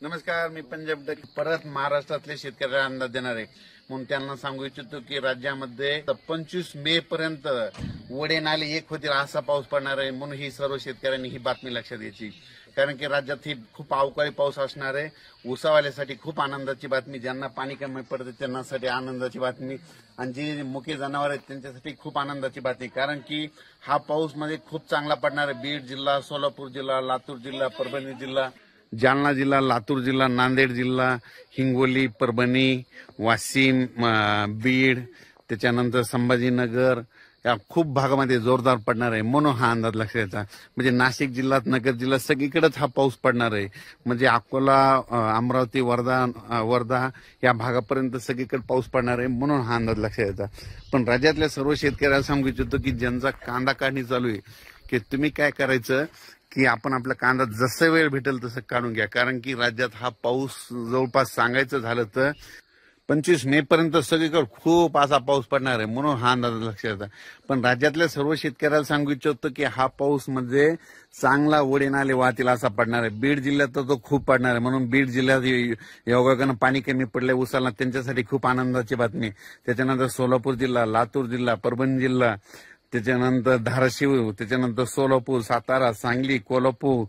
नमस्कार, मी पंजाब डक परत महाराष्ट्रातले शेतकऱ्यांना अंदाज देणार आहे. म्हणून त्यांना सांगू इच्छितो की राज्यामध्ये 25 मे पर्यंत वडे नाले एक होतील असा पाऊस पडणार आहे. म्हणून ही सर्व शेतकऱ्यांनी ही बातमी लक्षात घ्यायची, कारण की राज्यात ही खूप अवकाळी पाऊस असणार आहे. ऊसावाल्यासाठी खूप आनंदाची बातमी, ज्यांना पाणी कमी पडते त्यांच्यासाठी आनंदाची बातमी, आणि जी मुके जनावर आहेत त्यांच्यासाठी खूप आनंदाची बातमी, कारण की हा पाऊस मध्ये खूप चांगला पडणार आहे. बीड जिल्हा, सोलापूर जिल्हा, लातूर जिल्हा, परभणी जिल्हा, जालना जिल्हा, लातूर जिल्हा, नांदेड जिल्हा, हिंगोली, परभणी, वाशिम, बीड, त्याच्यानंतर संभाजीनगर या खूप भागामध्ये जोरदार पडणार आहे. म्हणून हा अंदाज लक्षात घ्यायचा. म्हणजे नाशिक जिल्ह्यात, नगर जिल्ह्यात सगळीकडेच हा पाऊस पडणार आहे. म्हणजे अकोला, अमरावती, वर्धा या भागापर्यंत सगळीकडे पाऊस पडणार आहे. म्हणून हा अंदाज लक्षात घ्यायचा. पण राज्यातल्या सर्व शेतकऱ्यांना सांगू इच्छितो की ज्यांचा कांदा काढणी चालू आहे, की तुम्ही काय करायचं की आपण आपला कांदा जसं वेळ भेटेल तसं काढून घ्या, कारण की राज्यात हा पाऊस जवळपास सांगायचं झालं तर 25 मे पर्यंत सगळीकडे खूप असा पाऊस पडणार आहे. म्हणून हा अंदाज लक्षात येतात. पण राज्यातल्या सर्व शेतकऱ्याला सांगू इच्छितो की हा पाऊस म्हणजे चांगला वडे नाले वाहतील असा पडणार आहे. बीड जिल्ह्यात तर तो खूप पडणार आहे. म्हणून बीड जिल्ह्यात योगायोगानं पाणी कमी पडलंय ऊसाला, त्यांच्यासाठी खूप आनंदाची बातमी. त्याच्यानंतर सोलापूर जिल्हा, लातूर जिल्हा, परभणी जिल्हा, त्याच्यानंतर धाराशिव, त्याच्यानंतर सोलापूर, सातारा, सांगली, कोल्हापूर,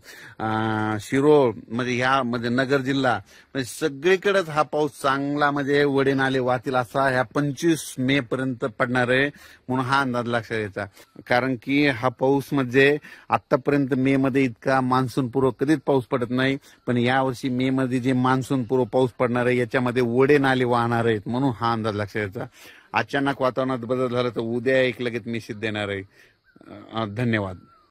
शिरोळ, म्हणजे ह्या म्हणजे नगर जिल्हा, म्हणजे सगळीकडेच हा पाऊस चांगला म्हणजे वडे नाले वाहतील असा ह्या 25 मे पर्यंत पडणार आहे. म्हणून हा अंदाज लक्षात घ्यायचा, कारण की हा पाऊस म्हणजे आतापर्यंत मे मध्ये इतका मान्सून पूर्व कधीच पाऊस पडत नाही. पण यावर्षी मे मध्ये जे मान्सून पूर्व पाऊस पडणार आहे याच्यामध्ये वडे नाले वाहणार आहेत. म्हणून हा अंदाज लक्षात घ्यायचा. अचानक वातावरणात बदल झाला तर उद्या एक लगेच मेसेज देणार आहे. धन्यवाद.